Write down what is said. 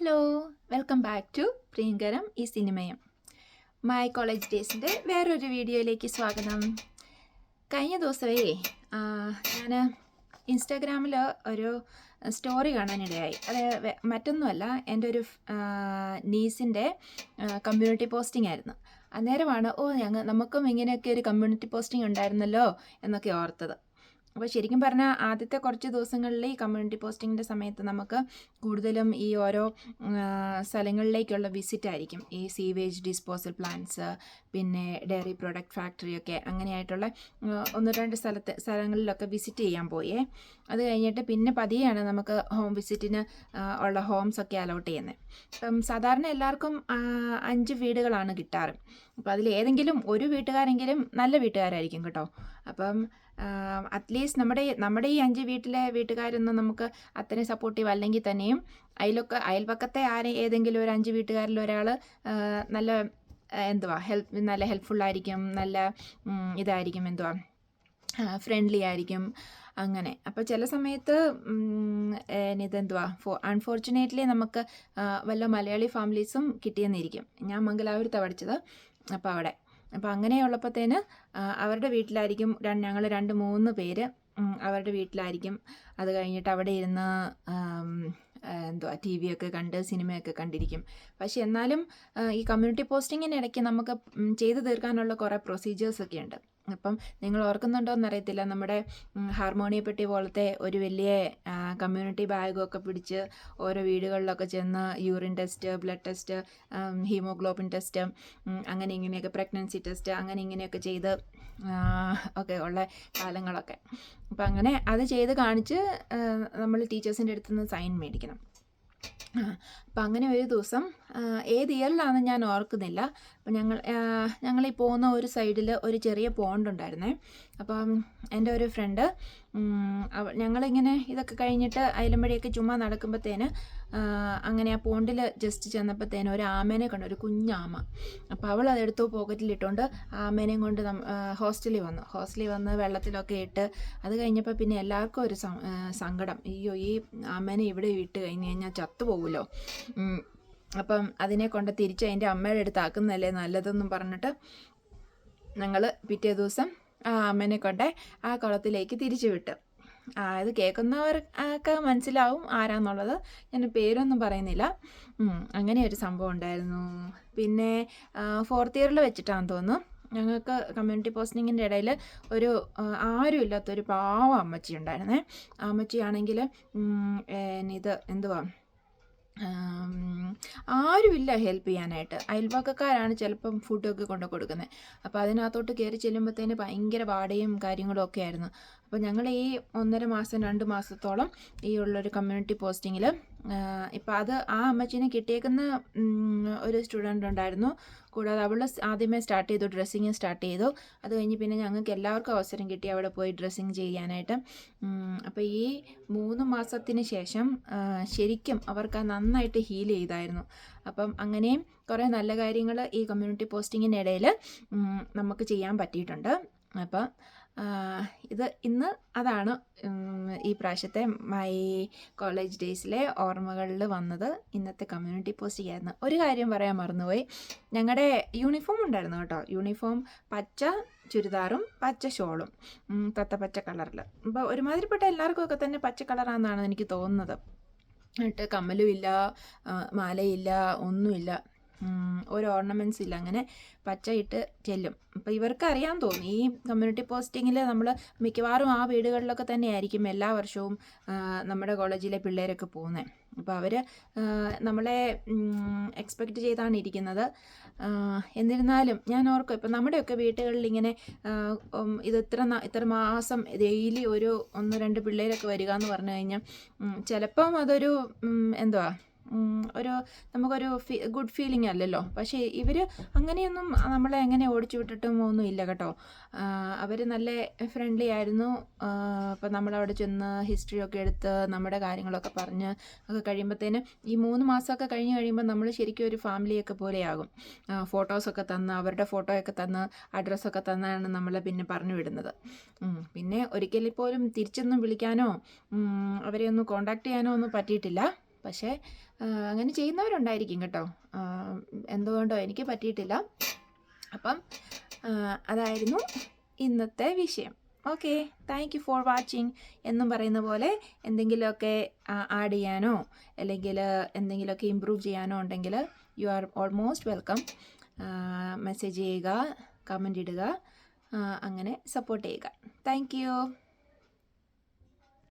Hello, welcome back to പ്രിയങ്കരം ഈ സിനിമയും. My college ഡേയ്സിൻ്റെ വേറൊരു വീഡിയോയിലേക്ക് സ്വാഗതം. കഴിഞ്ഞ ദിവസമേ ഞാൻ ഇൻസ്റ്റാഗ്രാമിൽ ഒരു സ്റ്റോറി കാണാനിടയായി. അത് മറ്റൊന്നുമല്ല, എൻ്റെ ഒരു നീസിൻ്റെ കമ്മ്യൂണിറ്റി പോസ്റ്റിംഗ് ആയിരുന്നു. അന്നേരമാണ് നമുക്കും ഇങ്ങനെയൊക്കെ ഒരു കമ്മ്യൂണിറ്റി പോസ്റ്റിംഗ് ഉണ്ടായിരുന്നല്ലോ എന്നൊക്കെ ഓർത്തത്. അപ്പോൾ ശരിക്കും പറഞ്ഞാൽ ആദ്യത്തെ കുറച്ച് ദിവസങ്ങളിൽ ഈ കമ്മ്യൂണിറ്റി പോസ്റ്റിങ്ങിൻ്റെ സമയത്ത് നമുക്ക് കൂടുതലും ഈ ഓരോ സ്ഥലങ്ങളിലേക്കുള്ള വിസിറ്റ് ആയിരിക്കും. ഈ സീവേജ് ഡിസ്പോസൽ പ്ലാന്റ്സ്, പിന്നെ ഡയറി പ്രൊഡക്റ്റ് ഫാക്ടറിയൊക്കെ അങ്ങനെയായിട്ടുള്ള ഒന്ന് രണ്ട് സ്ഥലങ്ങളിലൊക്കെ വിസിറ്റ് ചെയ്യാൻ പോയേ. അത് കഴിഞ്ഞിട്ട് പിന്നെ പതിയെയാണ് നമുക്ക് ഹോം വിസിറ്റിന് ഉള്ള ഹോംസൊക്കെ അലോട്ട് ചെയ്യുന്നത്. അപ്പം സാധാരണ എല്ലാവർക്കും 5 വീടുകളാണ് കിട്ടാറ്. അപ്പോൾ അതിലേതെങ്കിലും ഒരു വീട്ടുകാരെങ്കിലും നല്ല വീട്ടുകാരായിരിക്കും കേട്ടോ. അപ്പം അറ്റ്ലീസ്റ്റ് നമ്മുടെ ഈ 5 വീട്ടുകാരൊന്നും നമുക്ക് അത്രയും സപ്പോർട്ടീവ് അല്ലെങ്കിൽ തന്നെയും അയൽപക്കത്തെ ഏതെങ്കിലും ഒരു 5 വീട്ടുകാരിൽ ഒരാൾ നല്ല നല്ല ഹെൽപ്ഫുള്ളായിരിക്കും, നല്ല ഇതായിരിക്കും, ഫ്രണ്ട്ലി ആയിരിക്കും അങ്ങനെ. അപ്പോൾ ചില സമയത്ത് അൺഫോർച്ചുനേറ്റ്ലി നമുക്ക് വല്ല മലയാളി ഫാമിലീസും കിട്ടിയെന്നിരിക്കും. ഞാൻ മംഗലാപുരത്താണ് പഠിച്ചത്. അപ്പോൾ അങ്ങനെയുള്ളപ്പോഴത്തേന് അവരുടെ വീട്ടിലായിരിക്കും ഞങ്ങൾ 2-3 പേര് അവരുടെ വീട്ടിലായിരിക്കും. അത് കഴിഞ്ഞിട്ട് അവിടെ ഇരുന്ന് ടി വിയൊക്കെ കണ്ട് സിനിമയൊക്കെ കണ്ടിരിക്കും. പക്ഷെ എന്നാലും ഈ കമ്മ്യൂണിറ്റി പോസ്റ്റിങ്ങിനിടയ്ക്ക് നമുക്ക് ചെയ്തു തീർക്കാനുള്ള കുറേ പ്രൊസീജിയേഴ്സൊക്കെ ഉണ്ട്. അപ്പം നിങ്ങൾ ഓർക്കുന്നുണ്ടോ എന്നറിയത്തില്ല, നമ്മുടെ ഹാർമോണിയപ്പെട്ടി പോലത്തെ ഒരു വലിയ കമ്മ്യൂണിറ്റി ബാഗൊക്കെ പിടിച്ച് ഓരോ വീടുകളിലൊക്കെ ചെന്ന് urine test, blood test, haemoglobin test, അങ്ങനെ ഇങ്ങനെയൊക്കെ പ്രഗ്നൻസി ടെസ്റ്റ് അങ്ങനെ ഇങ്ങനെയൊക്കെ ചെയ്ത് ഒക്കെ ഉള്ള കാലങ്ങളൊക്കെ. അപ്പം അങ്ങനെ അത് ചെയ്ത് കാണിച്ച് നമ്മൾ ടീച്ചേഴ്സിൻ്റെ അടുത്ത് നിന്ന് സൈൻ മേടിക്കണം. അപ്പം അങ്ങനെ ഒരു ദിവസം ഏത് ഇയറിലാണെന്ന് ഞാൻ ഓർക്കുന്നില്ല. അപ്പം ഞങ്ങളീ പോകുന്ന ഒരു സൈഡിൽ ഒരു ചെറിയ പോണ്ട് ഉണ്ടായിരുന്നേ. അപ്പം എൻ്റെ ഒരു ഫ്രണ്ട് ഞങ്ങളിങ്ങനെ ഇതൊക്കെ കഴിഞ്ഞിട്ട് അയലമ്പടിയൊക്കെ ചുമ്മാ നടക്കുമ്പോഴത്തേന് അങ്ങനെ ആ പോണ്ടിൽ ജസ്റ്റ് ചെന്നപ്പോഴത്തേന് ഒരു ആമേനെ കണ്ടു, ഒരു കുഞ്ഞാമ. അപ്പോൾ അവൾ അതെടുത്തു പോക്കറ്റിലിട്ടുകൊണ്ട് ആമേനെയും കൊണ്ട് ഹോസ്റ്റലിൽ വന്ന് വെള്ളത്തിലൊക്കെ ഇട്ട്. അത് കഴിഞ്ഞപ്പോൾ പിന്നെ എല്ലാവർക്കും ഒരു സങ്കടം, അയ്യോ ഈ ആമേനെ ഇവിടെ ഇട്ട് കഴിഞ്ഞ് കഴിഞ്ഞാൽ ചത്തുപോകുമല്ലോ, അപ്പം അതിനെ കൊണ്ട് തിരിച്ച് അതിൻ്റെ അമ്മയുടെ അടുത്ത് ആക്കുന്നതല്ലേ നല്ലതെന്നും പറഞ്ഞിട്ട് ഞങ്ങൾ പിറ്റേ ദിവസം ആ അമ്മേനെ കൊണ്ട് ആ കുളത്തിലേക്ക് തിരിച്ചു വിട്ടു. ഇത് കേൾക്കുന്നവർക്ക് മനസ്സിലാവും ആരാന്നുള്ളത്, ഞാൻ പേരൊന്നും പറയുന്നില്ല. അങ്ങനെ ഒരു സംഭവം ഉണ്ടായിരുന്നു. പിന്നെ 4th ഇയറിൽ വെച്ചിട്ടാണെന്ന് തോന്നുന്നു, ഞങ്ങൾക്ക് കമ്മ്യൂണിറ്റി പോസ്റ്റിങ്ങിൻ്റെ ഇടയിൽ ഒരു ആരും ഇല്ലാത്തൊരു പാവ അമ്മച്ചി ഉണ്ടായിരുന്നേ. ആ അമ്മച്ചിയാണെങ്കിൽ ആരുമില്ല ഹെൽപ്പ് ചെയ്യാനായിട്ട്. അയൽവക്കക്കാരാണ് ചിലപ്പം ഫുഡൊക്കെ കൊണ്ട് കൊടുക്കുന്നത്. അപ്പോൾ അതിനകത്തോട്ട് കയറി ചെല്ലുമ്പോഴത്തേന് ഭയങ്കര വാടയും കാര്യങ്ങളും ഒക്കെ ആയിരുന്നു. അപ്പോൾ ഞങ്ങൾ ഈ 1.5 മാസം 2 മാസത്തോളം ഈ ഉള്ളൊരു കമ്മ്യൂണിറ്റി പോസ്റ്റിങ്ങിൽ ഇപ്പം ആ അമ്മച്ചീനെ കിട്ടിയേക്കുന്ന ഒരു സ്റ്റുഡൻ്റ് ഉണ്ടായിരുന്നു. കൂടാതെ അവൾ ആദ്യമേ ഡ്രസ്സിങ് സ്റ്റാർട്ട് ചെയ്തു. അത് കഴിഞ്ഞ് പിന്നെ ഞങ്ങൾക്ക് എല്ലാവർക്കും അവസരം കിട്ടി അവിടെ പോയി ഡ്രസ്സിങ് ചെയ്യാനായിട്ട്. അപ്പോൾ ഈ 3 മാസത്തിന് ശേഷം ശരിക്കും അവർക്ക് നന്നായിട്ട് ഹീൽ ചെയ്തായിരുന്നു. അപ്പം അങ്ങനെയും കുറേ നല്ല കാര്യങ്ങൾ ഈ കമ്മ്യൂണിറ്റി പോസ്റ്റിങ്ങിനിടയിൽ നമുക്ക് ചെയ്യാൻ പറ്റിയിട്ടുണ്ട്. അപ്പം ഇന്ന് അതാണ് ഈ പ്രാവശ്യത്തെ മൈ കോളേജ് ഡേയ്സിലെ ഓർമ്മകളിൽ വന്നത്. ഇന്നത്തെ കമ്മ്യൂണിറ്റി പോസ്റ്റിംഗ് ആയിരുന്നു. ഒരു കാര്യം പറയാൻ മറന്നുപോയി, ഞങ്ങളുടെ യൂണിഫോം ഉണ്ടായിരുന്നു കേട്ടോ. യൂണിഫോം പച്ച ചുരിദാറും പച്ച ഷോളും, പച്ച കളറിൽ. അപ്പോൾ ഒരുമാതിരിപ്പെട്ട എല്ലാവർക്കും ഒക്കെ തന്നെ പച്ച കളറാണെന്നാണ് എനിക്ക് തോന്നുന്നത്. എന്നിട്ട് കമ്മലും ഇല്ല, മാലയില്ല, ഒന്നുമില്ല, ഒരു ഓർണമെൻറ്റ്സ് ഇല്ല. അങ്ങനെ പച്ച ഇട്ട് ചെല്ലും. അപ്പോൾ ഇവർക്ക് അറിയാൻ തോന്നി, ഈ കമ്മ്യൂണിറ്റി പോസ്റ്റിങ്ങിൽ നമ്മൾ മിക്കവാറും ആ വീടുകളിലൊക്കെ തന്നെ ആയിരിക്കും എല്ലാ വർഷവും നമ്മുടെ കോളേജിലെ പിള്ളേരൊക്കെ പോകുന്നത്. അപ്പോൾ അവർ നമ്മളെ എക്സ്പെക്റ്റ് ചെയ്താണ് ഇരിക്കുന്നത്. എന്നിരുന്നാലും ഞാൻ ഓർക്കും, ഇപ്പം നമ്മുടെയൊക്കെ വീട്ടുകളിൽ ഇങ്ങനെ ഇത്ര മാസം ഡെയിലി ഒരു 1-2 പിള്ളേരൊക്കെ വരിക എന്ന് പറഞ്ഞു കഴിഞ്ഞാൽ ചിലപ്പം അതൊരു നമുക്കൊരു ഗുഡ് ഫീലിംഗ് അല്ലല്ലോ. പക്ഷേ ഇവർ അങ്ങനെയൊന്നും നമ്മളെ എങ്ങനെ ഓടിച്ചു വിട്ടിട്ടും ഒന്നും ഇല്ല കേട്ടോ. അവർ നല്ല ഫ്രണ്ട്ലി ആയിരുന്നു. അപ്പോൾ നമ്മളവിടെ ചെന്ന് ഹിസ്റ്ററിയൊക്കെ എടുത്ത് നമ്മുടെ കാര്യങ്ങളൊക്കെ പറഞ്ഞ് ഒക്കെ കഴിയുമ്പോഴത്തേന് ഈ 3 മാസമൊക്കെ കഴിഞ്ഞ് കഴിയുമ്പോൾ നമ്മൾ ശരിക്കും ഒരു ഫാമിലിയൊക്കെ പോലെയാകും. ഫോട്ടോസൊക്കെ തന്ന്, അവരുടെ ഫോട്ടോയൊക്കെ തന്ന്, അഡ്രസ്സൊക്കെ തന്നാണ് നമ്മളെ പിന്നെ പറഞ്ഞു വിടുന്നത്. പിന്നെ ഒരിക്കലും പോലും തിരിച്ചൊന്നും വിളിക്കാനോ അവരെ ഒന്ന് കോണ്ടാക്ട് ചെയ്യാനോ ഒന്നും പറ്റിയിട്ടില്ല. പക്ഷേ അങ്ങനെ ചെയ്യുന്നവരുണ്ടായിരിക്കും കേട്ടോ. എന്തുകൊണ്ടോ എനിക്ക് പറ്റിയിട്ടില്ല. അപ്പം അതായിരുന്നു ഇന്നത്തെ വിഷയം. Okay, thank you for watching. എന്നും പറയുന്ന പോലെ എന്തെങ്കിലുമൊക്കെ ആഡ് ചെയ്യാനോ അല്ലെങ്കിൽ എന്തെങ്കിലുമൊക്കെ ഇമ്പ്രൂവ് ചെയ്യാനോ ഉണ്ടെങ്കിൽ you are almost welcome. Message ചെയ്യുക, കമൻ്റ് ഇടുക, അങ്ങനെ സപ്പോർട്ട് ചെയ്യുക. Thank you.